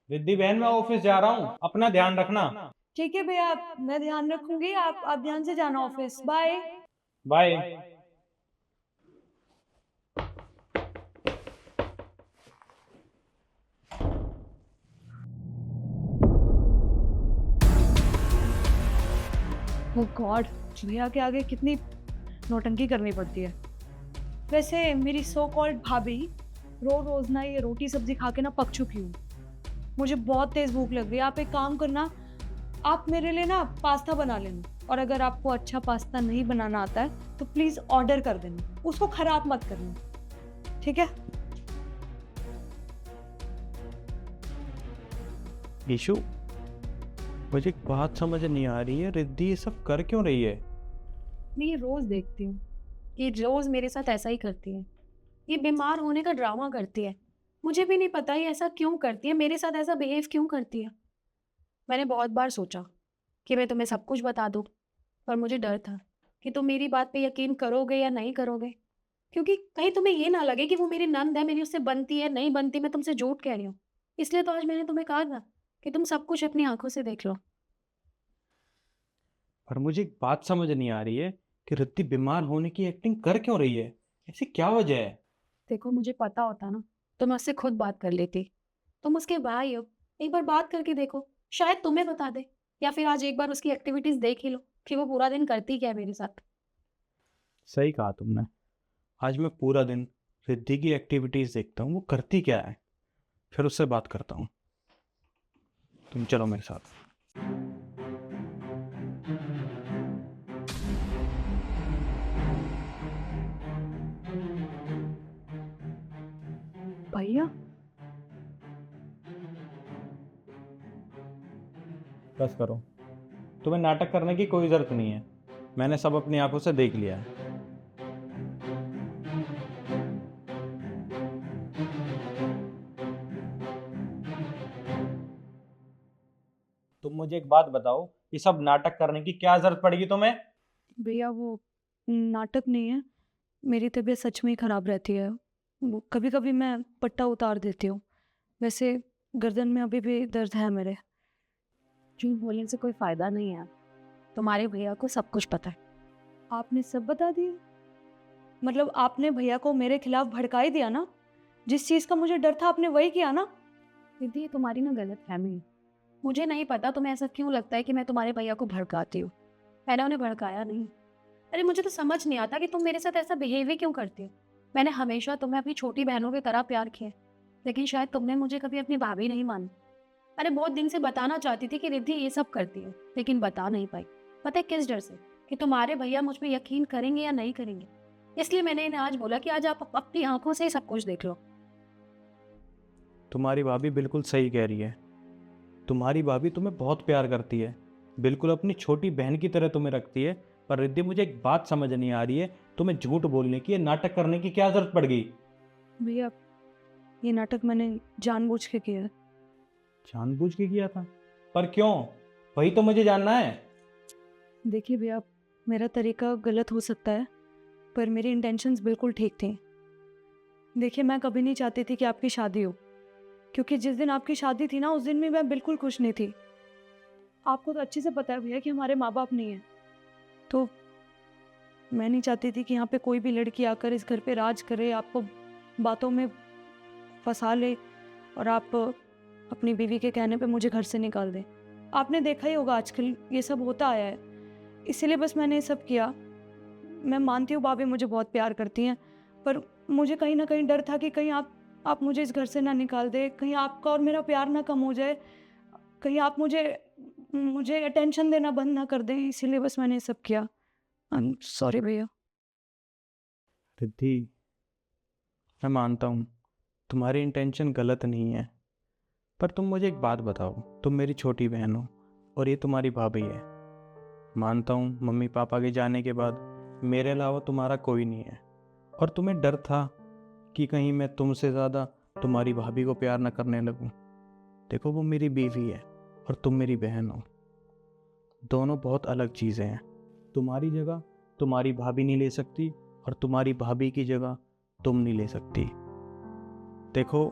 रिद्धि बहन, मैं ऑफिस जा रहा हूँ, अपना ध्यान रखना। ठीक है भैया, मैं ध्यान रखूंगी। आप ध्यान से जाना ऑफिस। बाय। बाय। ओ गॉड, भैया के आगे कितनी नौटंकी करनी पड़ती है। वैसे मेरी सो कॉल्ड भाभी रोज रोज ना ये रोटी सब्जी खा के ना पक चुकी हूँ। मुझे बहुत तेज भूख लग रही है। आप एक काम करना, आप मेरे लिए ना पास्ता बना लेना, और अगर आपको अच्छा पास्ता नहीं बनाना आता है तो प्लीज ऑर्डर कर देना, उसको खराब मत करना, ठीक है? ईशु, मुझे एक बात समझ नहीं आ रही है, रिद्धि ये सब कर क्यों रही है? मैं ये रोज देखती हूँ, ये रोज मेरे साथ ऐसा ही करती है। ये बीमार होने का ड्रामा करती है। मुझे भी नहीं पता ये ऐसा क्यों करती है, मेरे साथ ऐसा बिहेव क्यों करती है। मैंने बहुत बार सोचा कि मैं तुम्हें सब कुछ बता दूं, पर मुझे डर था कि तुम मेरी बात पे यकीन करोगे या नहीं करोगे, क्योंकि कहीं तुम्हें ये ना लगे कि वो मेरी नंद है, मेरी उससे बनती है नहीं बनती, मैं तुमसे झूठ कह रही हूँ। इसलिए तो आज मैंने तुम्हें कहा था कि तुम सब कुछ अपनी आंखों से देख लो। पर मुझे एक बात समझ नहीं आ रही है कि रिद्धि बीमार होने की एक्टिंग कर क्यों रही है? ऐसी क्या वजह है? देखो, मुझे पता होता ना तो मैं उससे खुद बात कर लेती। तुम उसके भाई हो, एक बार बात करके देखो, शायद तुम्हें बता दे। या फिर आज एक बार उसकी एक्टिविटीज देख ही लो कि वो पूरा दिन करती क्या है मेरे साथ। सही कहा तुमने। आज मैं पूरा दिन रिद्धि की एक्टिविटीज देखता हूँ, वो करती क्या है, फिर उससे बात करता हूँ। तुम चलो मेरे साथ। भैया, बस करो, तुम्हें नाटक करने की कोई जरूरत नहीं है। मैंने सब अपनी आंखों से देख लिया है। तुम मुझे एक बात बताओ, ये सब नाटक करने की क्या जरूरत पड़ेगी तुम्हें? भैया वो नाटक नहीं है। मेरी तबीयत सच में ही खराब रहती है। वो कभी कभी मैं पट्टा उतार देती हूँ। वैसे गर्दन में अभी भी दर्द है मेरे। झूठ बोलने से कोई फायदा नहीं है। तुम्हारे भैया को सब कुछ पता है। आपने सब बता दिया? मतलब आपने भैया को मेरे खिलाफ भड़का ही दिया ना? जिस चीज का मुझे डर था आपने वही किया ना? दीदी, ये तुम्हारी ना गलत फहमी है। मुझे नहीं पता तुम्हें ऐसा क्यों लगता है कि मैं तुम्हारे भैया को भड़काती हूँ। मैंने उन्हें भड़काया नहीं। अरे मुझे तो समझ नहीं आता कि तुम मेरे साथ ऐसा बिहेव ही क्यों करती हो। मैंने हमेशा तुम्हें अपनी छोटी बहनों की तरह प्यार किया है, लेकिन शायद तुमने मुझे कभी अपनी भाभी नहीं मानी। अरे बहुत दिन से बताना चाहती थी कि रिद्धि ये सब करती है, लेकिन बता नहीं पाई। पता है किस डर से? कि तुम्हारे भैया मुझ पे यकीन करेंगे या नहीं करेंगे। इसलिए मैंने इन्हें आज बोला कि आज आप अपनी आंखों से ही सब कुछ देख लो। तुम्हारी भाभी बिल्कुल सही कह रही है। तुम्हारी भाभी तुम्हें बहुत प्यार करती है, बिल्कुल अपनी छोटी बहन की तरह तुम्हें रखती है। पर रिद्धि, मुझे एक बात समझ नहीं आ रही है, तुम्हें झूठ बोलने की, नाटक करने की क्या जरूरत पड़ गई? भैया, ये नाटक मैंने जानबूझ के किया है। जानबूझ के किया था? पर क्यों? वही तो मुझे जानना है। देखिए भैया, मेरा तरीका गलत हो सकता है, पर मेरी इंटेंशंस बिल्कुल ठीक थी। देखिए, मैं कभी नहीं चाहती थी कि आपकी शादी हो, क्योंकि जिस दिन आपकी शादी थी ना उस दिन भी मैं बिल्कुल खुश नहीं थी। आपको तो अच्छे से पता है भैया कि हमारे माँ बाप नहीं है, तो मैं नहीं चाहती थी कि यहाँ पे कोई भी लड़की आकर इस घर पे राज करे, आपको बातों में फंसा ले और आप अपनी बीवी के कहने पे मुझे घर से निकाल दें। आपने देखा ही होगा आजकल ये सब होता आया है, इसीलिए बस मैंने ये सब किया। मैं मानती हूँ भाभी मुझे बहुत प्यार करती हैं, पर मुझे कहीं ना कहीं डर था कि कहीं आप मुझे इस घर से ना निकाल दे, कहीं आपका और मेरा प्यार ना कम हो जाए, कहीं आप मुझे मुझे अटेंशन देना बंद ना कर दें, इसीलिए बस मैंने ये सब किया। आई एम सॉरी भैया। रिद्धि, मैं मानता हूँ तुम्हारी इंटेंशन गलत नहीं है, पर तुम मुझे एक बात बताओ, तुम मेरी छोटी बहन हो और ये तुम्हारी भाभी है। मानता हूँ मम्मी पापा के जाने के बाद मेरे अलावा तुम्हारा कोई नहीं है, और तुम्हें डर था कि कहीं मैं तुमसे ज़्यादा तुम्हारी भाभी को प्यार न करने लगूं। देखो, वो मेरी बीवी है और तुम मेरी बहन हो। दोनों बहुत अलग चीज़ें हैं। तुम्हारी जगह तुम्हारी भाभी नहीं ले सकती, और तुम्हारी भाभी की जगह तुम नहीं ले सकती। देखो,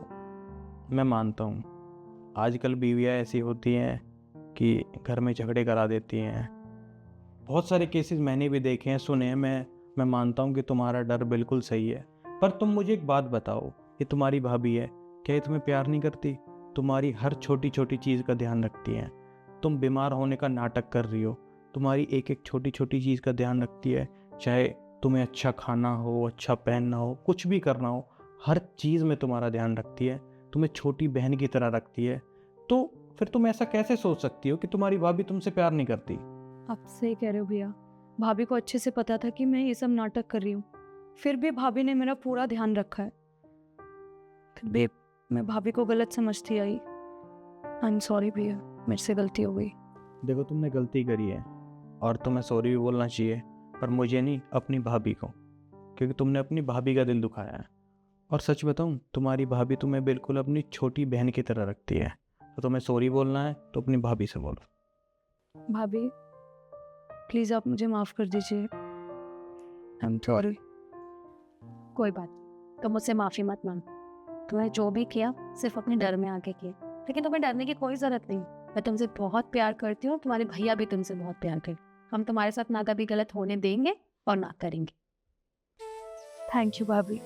मैं मानता हूँ आजकल बीवियाँ ऐसी होती हैं कि घर में झगड़े करा देती हैं। बहुत सारे केसेस मैंने भी देखे हैं, सुने हैं। मैं मानता हूँ कि तुम्हारा डर बिल्कुल सही है, पर तुम मुझे एक बात बताओ, ये तुम्हारी भाभी है, क्या ये तुम्हें प्यार नहीं करती? तुम्हारी हर छोटी छोटी चीज़ का ध्यान रखती है। तुम बीमार होने का नाटक कर रही हो, तुम्हारी एक एक छोटी छोटी चीज़ का ध्यान रखती है। चाहे तुम्हें अच्छा खाना हो, अच्छा पहनना हो, कुछ भी करना हो, हर चीज़ में तुम्हारा ध्यान रखती है। तुम्हें छोटी बहन की तरह रखती है। तो फिर तुम ऐसा कैसे सोच सकती हो कि तुम्हारी भाभी तुमसे प्यार नहीं करती? आप सही कह रहे हो भैया। भाभी को अच्छे से पता था कि मैं ये सब नाटक कर रही हूँ, फिर भी भाभी ने मेरा पूरा ध्यान रखा है। फिर भी मैं भाभी को गलत समझती आई। आई एम सॉरी भैया, मेरे से गलती हो गई। देखो, तुमने गलती करी है और तुम्हें सॉरी भी बोलना चाहिए, पर मुझे नहीं, अपनी भाभी को, क्योंकि तुमने अपनी भाभी का दिल दुखाया है। और सच बताऊं, तुम्हारी भाभी तुम्हें बिल्कुल अपनी छोटी बहन की तरह रखती है। तो तुम्हें सॉरी बोलना है तो अपनी भाभी से बोलो। भाभी प्लीज़ आप मुझे माफ़ कर दीजिए। I am sorry. कोई बात, तुम मुझसे माफ़ी मत मांग। तुम्हें जो भी किया सिर्फ अपने डर में आके किया, लेकिन तुम्हें डरने की कोई ज़रूरत नहीं। मैं तुमसे बहुत प्यार करती हूँ, तुम्हारे भैया भी तुमसे बहुत प्यार करते। हम तुम्हारे साथ ना कभी गलत होने देंगे और ना करेंगे। थैंक यू भाभी।